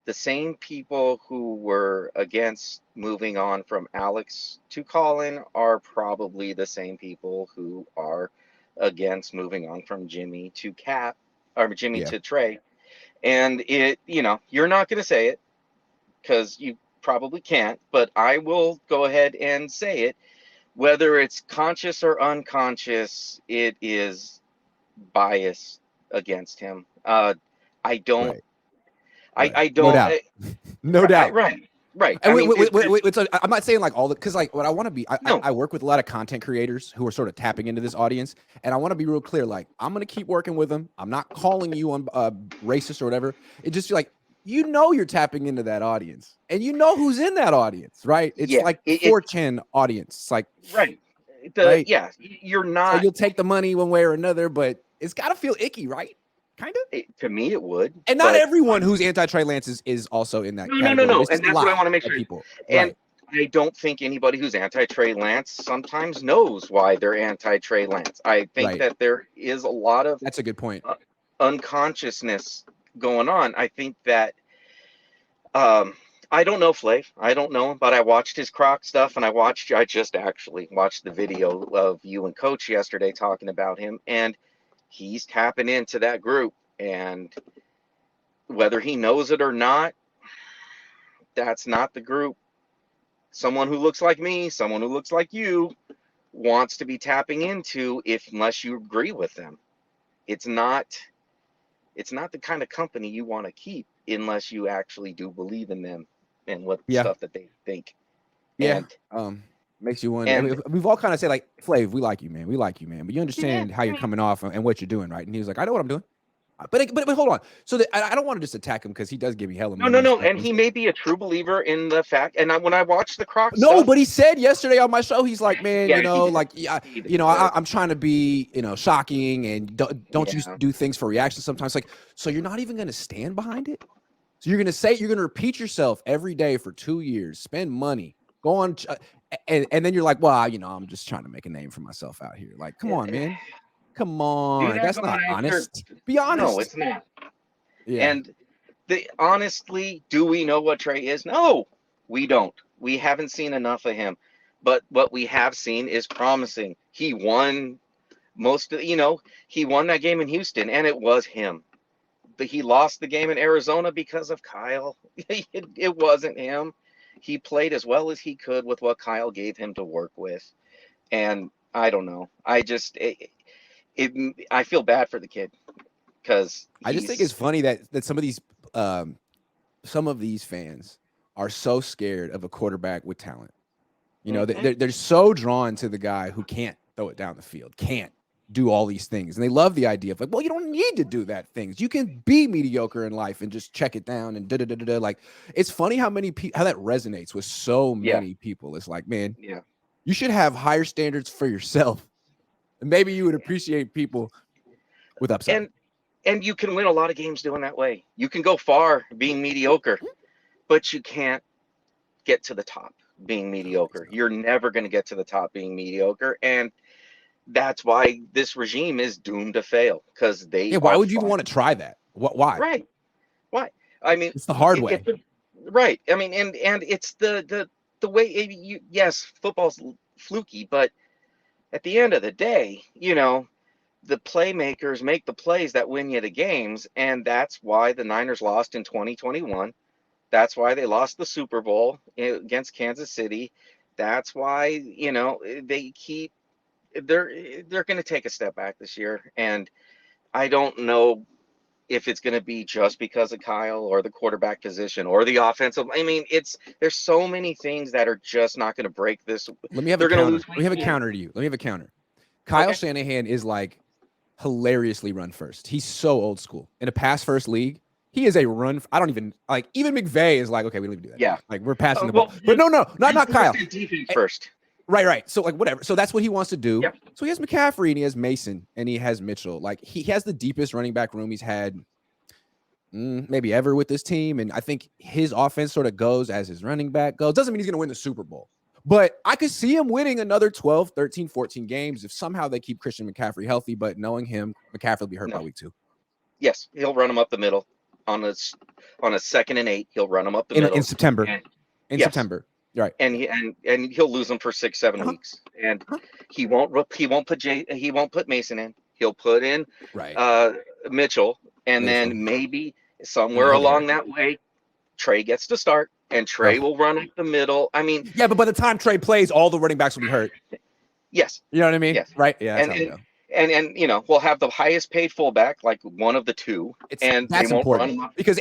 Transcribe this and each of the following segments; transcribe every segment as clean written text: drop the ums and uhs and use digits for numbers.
the same people who were against moving on from Alex to Colin are probably the same people who are against moving on from Jimmy to Cap, or Jimmy Yeah. to Trey. And you're not going to say it because you probably can't, but I will go ahead and say it. Whether it's conscious or unconscious, it is bias against him. I don't, Right. I, Right. I No don't, doubt. No doubt. right, right. And I mean, so I'm not saying like all the, because like what I want to be, no, I work with a lot of content creators who are sort of tapping into this audience, and I want to be real clear. Like I'm gonna keep working with them. I'm not calling you on racist or whatever. It just like you're tapping into that audience, and you know who's in that audience, right? It's yeah, like it 4chan audience. It's like right. right. Yeah, you're So not. you'll take the money one way or another, but it's got to feel icky, right? Kind of. To me, it would, And not but everyone who's anti Trey Lance is also in that no, no, no, category. no. It's And just a that's what I lot want to make of sure. people, And right? I don't think anybody who's anti Trey Lance sometimes knows why they're anti Trey Lance. I think Right. that there is a lot of That's a good point. uh, unconsciousness going on. I think that um, I don't know Flav. I don't know him, but I watched his Croc stuff, and I just actually watched the video of you and Coach yesterday talking about him, and he's tapping into that group, and whether he knows it or not, that's not the group. Someone who looks like me, someone who looks like you, wants to be tapping into if unless you agree with them. It's not it's not the kind of company you want to keep unless you actually do believe in them and what Yeah. stuff that they think. Yeah. And Makes you wonder. I and mean, we've all kind of said like, Flav, we like you, man. We like you, man. But you yeah, understand how I you're mean, coming off and what you're doing, right? And he was like, I know what I'm doing. But hold on. So I don't want to just attack him because he does give me hella no, no, money and no. stuff. And he may be a true believer in the fact. And when I watch the Croc No, stuff, but he said yesterday on my show, he's like, man, yeah, he did. like, yeah, He did. I'm trying to be, shocking and don't you Yeah. do things for reaction sometimes? Like, so you're not even going to stand behind it? So you're going to say, you're going to repeat yourself every day for 2 years, spend money, go on. And then you're like, well, I'm just trying to make a name for myself out here. Like, come on, man. Come Do on. not That's go not after. honest. Be No, honest. it's not. Yeah. And honestly, do we know what Trey is? No, we don't. We haven't seen enough of him. But what we have seen is promising. He won he won that game in Houston, and it was him. But he lost the game in Arizona because of Kyle. It wasn't him. He played as well as he could with what Kyle gave him to work with. And I don't know. I feel bad for the kid because I just think it's he's funny that um, some of these fans are so scared of a quarterback with talent. mhm, They're so drawn to the guy who can't throw it down the field, can't do all these things. And they love the idea of like, well, you don't need to do that things. You can be mediocre in life and just check it down and da da da da. Like, it's funny how how that resonates with so yeah, many people. It's like, man, yeah. you should have higher standards for yourself. And maybe you would appreciate people with upside. And and you can win a lot of games doing that way. You can go far being mediocre, but you can't get to the top being I don't think mediocre. so. You're never going to get to the top being mediocre, and that's why this regime is doomed to fail because they Yeah, why are would you even want fine. to try that? What? Why? Right? Why? I mean, It's the hard way. it right. I mean, and it's the way yes, football's fluky, but at the end of the day, the playmakers make the plays that win you the games, and that's why the Niners lost in 2021. That's why they lost the Super Bowl against Kansas City. That's why they keep they're going to take a step back this year, and I don't know if it's going to be just because of Kyle or the quarterback position or the offensive. I mean, there's so many things that are just not going to break this. Let me have a They're going to counter. lose Let me week have a one. counter to you. Let me have a counter. Kyle Okay. Shanahan is like hilariously run first. He's so old school. In a pass first league, he is a run. I don't even like, even McVay is like, okay, we don't even do that Yeah. anymore. Like, we're passing the ball. Well, But no, not Bruce Kyle. did defense Eh, first. Right, right. So like whatever. So that's what he wants to do. Yep. So he has McCaffrey and he has Mason and he has Mitchell. Like he has the deepest running back room he's had maybe ever with this team. And I think his offense sort of goes as his running back goes. Doesn't mean he's going to win the Super Bowl. But I could see him winning another 12, 13, 14 games if somehow they keep Christian McCaffrey healthy. But knowing him, McCaffrey will be hurt by No. week 2. Yes, he'll run them up the middle on a 2nd and 8. He'll run them up the in middle. September. And, In yes, September, right? and he'll lose them for 6-7 weeks, and Uh-huh. he won't put Mason in. He'll put in Right. Mitchell, and Mitchell. then maybe And somewhere he'll get along that way, Trey gets to start, and Trey will run up the middle. I mean, yeah, but by the time Trey plays, all the running backs will be hurt. yes, You know what I mean? yes, Right? Yeah, that's how it and goes. and we'll have the highest paid fullback, like one of the two, and they That's won't important run because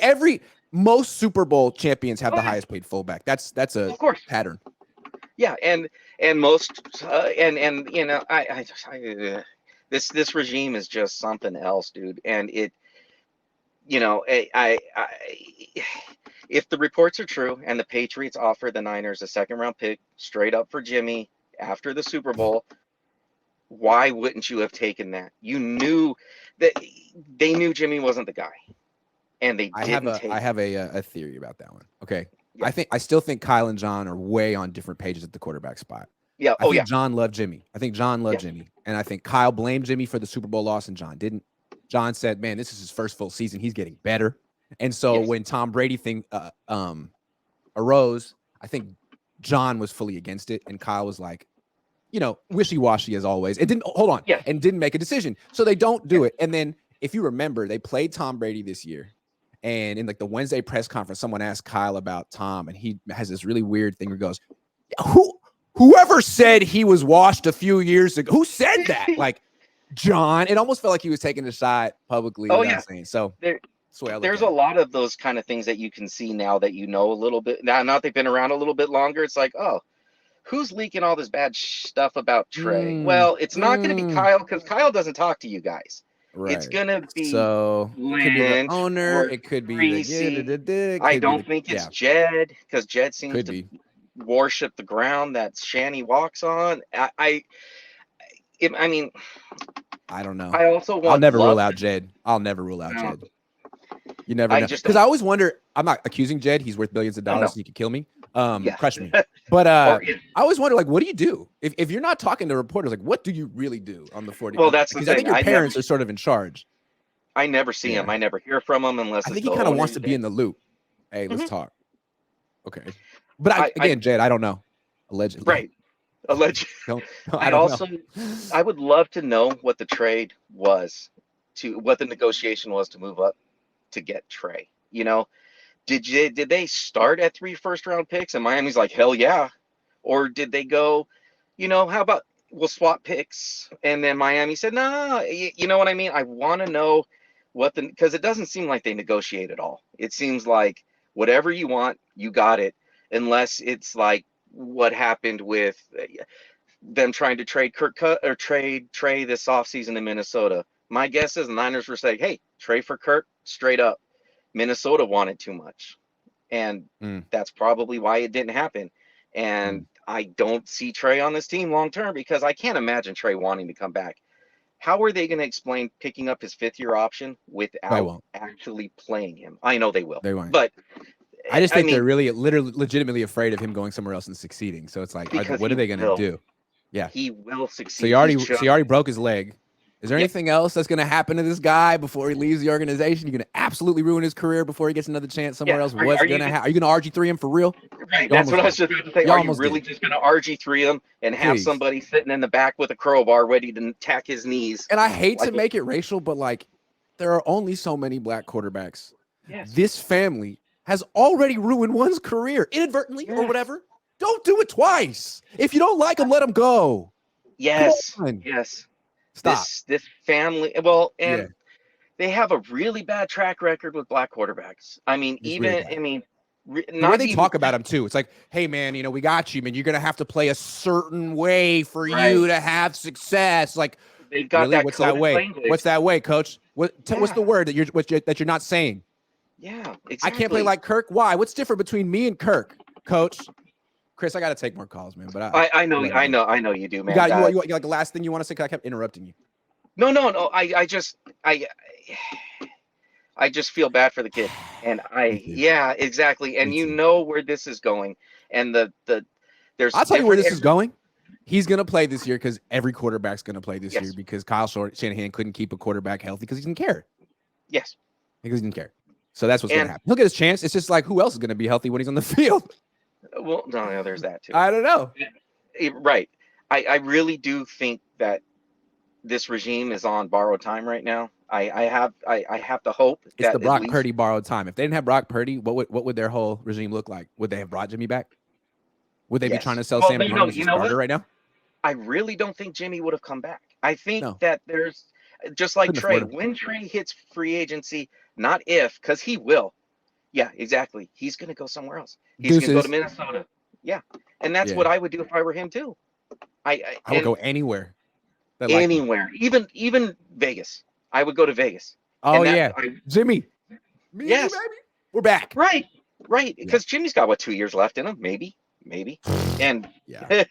most Super Bowl champions have the highest paid fullback. That's a of course. pattern. Yeah, and most this regime is just something else, dude. And it, if the reports are true and the Patriots offer the Niners a 2nd-round pick straight up for Jimmy after the Super Bowl, why wouldn't you have taken that? You knew that they knew Jimmy wasn't the guy, and they didn't take. I have a theory about that one. Okay. Yeah. I still think Kyle and John are way on different pages at the quarterback spot. Yeah. I think John loved Jimmy. Jimmy. And I think Kyle blamed Jimmy for the Super Bowl loss and John didn't. John said, man, this is his first full season. He's getting better. And so when Tom Brady thing arose, I think John was fully against it. And Kyle was like, wishy-washy as always. It didn't and didn't make a decision. So they don't do it. And then if you remember, they played Tom Brady this year. And in like the Wednesday press conference, someone asked Kyle about Tom, and he has this really weird thing where he goes, whoever said he was washed a few years ago, who said that? Like John, it almost felt like he was taking a shot publicly. Saying. So there's a lot of those kind of things that you can see now that a little bit. Now they've been around a little bit longer. It's like, oh, who's leaking all this bad stuff about Trey? Well, it's not going to be Kyle, because Kyle doesn't talk to you guys. Right. It's going to be it could be the owner. It could be I don't think it's Jed, because Jed seems to worship the ground that Shanny walks on. I mean, I don't know. I'll never rule out Jed. Jed. You never know. Because I always wonder, I'm not accusing Jed. He's worth billions of dollars and he could kill me. Crush me. But I always wonder, like, what do you do? If you're not talking to reporters, like, what do you really do on the 40? Well, that's because the I thing. think your parents are sort of in charge. I never see him. I never hear from him unless I think he kind of wants to be in the loop. Hey, let's talk. Okay. But Jed, I don't know. Allegedly. Right. Allegedly. I would love to know what the trade was, what the negotiation was to move up to get Trey. Did they start at 3 first-round picks and Miami's like, hell yeah? Or did they go, how about we'll swap picks? And then Miami said, no, you know what I mean? I want to know because it doesn't seem like they negotiate at all. It seems like whatever you want, you got it, unless it's like what happened with them trying to trade trade Trey this offseason in Minnesota. My guess is the Niners were saying, hey, Trey for Kirk, straight up. Minnesota wanted too much, and that's probably why it didn't happen. And I don't see Trey on this team long term, because I can't imagine Trey wanting to come back. How are they going to explain picking up his 5th-year option without actually playing him? I know they will. They won't. But I just think they're really legitimately afraid of him going somewhere else and succeeding. So it's like, what are they going to do? Yeah, he will succeed. So he already broke his leg. Is there anything else that's going to happen to this guy before he leaves the organization? You're going to absolutely ruin his career before he gets another chance somewhere else. What's going to happen? Are you going to RG3 him for real? Right. That's what I was just going to say. Are you really just going to RG3 him and have somebody sitting in the back with a crowbar ready to tack his knees? And I hate to make it racial, but like, there are only so many black quarterbacks. Yes. This family has already ruined one's career inadvertently or whatever. Don't do it twice. If you don't like him, let him go. Yes. Yes. Stop. This family, they have a really bad track record with black quarterbacks. I mean, the way they talk about him too. It's like, hey man, we got you, man. You're gonna have to play a certain way for you to have success. Like, they've got really? What's that way? Language. What's that way, Coach? What's the word that you're not saying? Yeah, exactly. I can't play like Kirk. Why? What's different between me and Kirk, Coach? Chris, I got to take more calls, man. But I know you do, man. You like the last thing you want to say? Because I kept interrupting you. No. I just feel bad for the kid, and exactly. And you know where this is going, and there's. I'll tell you where this is going. He's going to play this year because every quarterback's going to play this year because Kyle Shanahan couldn't keep a quarterback healthy because he didn't care. Yes. Because he didn't care. So that's what's going to And happen. He'll get his chance. It's just like, who else is going to be healthy when he's on the field? well, no, there's that too. I don't know. Right. I really do think that this regime is on borrowed time right now. I have the hope It's that the at Brock least Purdy borrowed time. If they didn't have Brock Purdy, what would their whole regime look like? Would they have brought Jimmy back? Would they be trying yes. to sell Well, Sam Darnold as a starter right now? I really don't think Jimmy would have come back. I think No. that there's just like Couldn't afford Trey, him. when Trey hits free agency, not if, because he will. Yeah, exactly. He's going to go somewhere else. He's going to go to Deuces. Minnesota. Yeah, and that's Yeah. what I would do if I were him too. I would go anywhere. Anywhere, even Vegas. I would go to Vegas. Oh, And that, yeah. Jimmy. Yes. Baby. We're back. Right. Yeah. Because Jimmy's got 2 years left in him, maybe. And Yeah.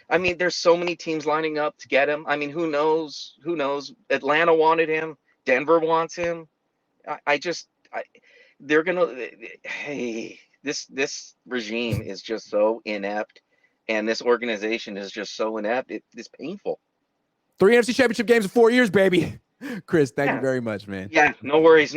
I mean, there's so many teams lining up to get him. I mean, who knows? Atlanta wanted him. Denver wants him. They're gonna. Hey, this regime is just so inept, and this organization is just so inept. It's painful. 3 NFC Championship games in 4 years, baby. Chris, thank Yeah. you very much, man. Yeah, no worries.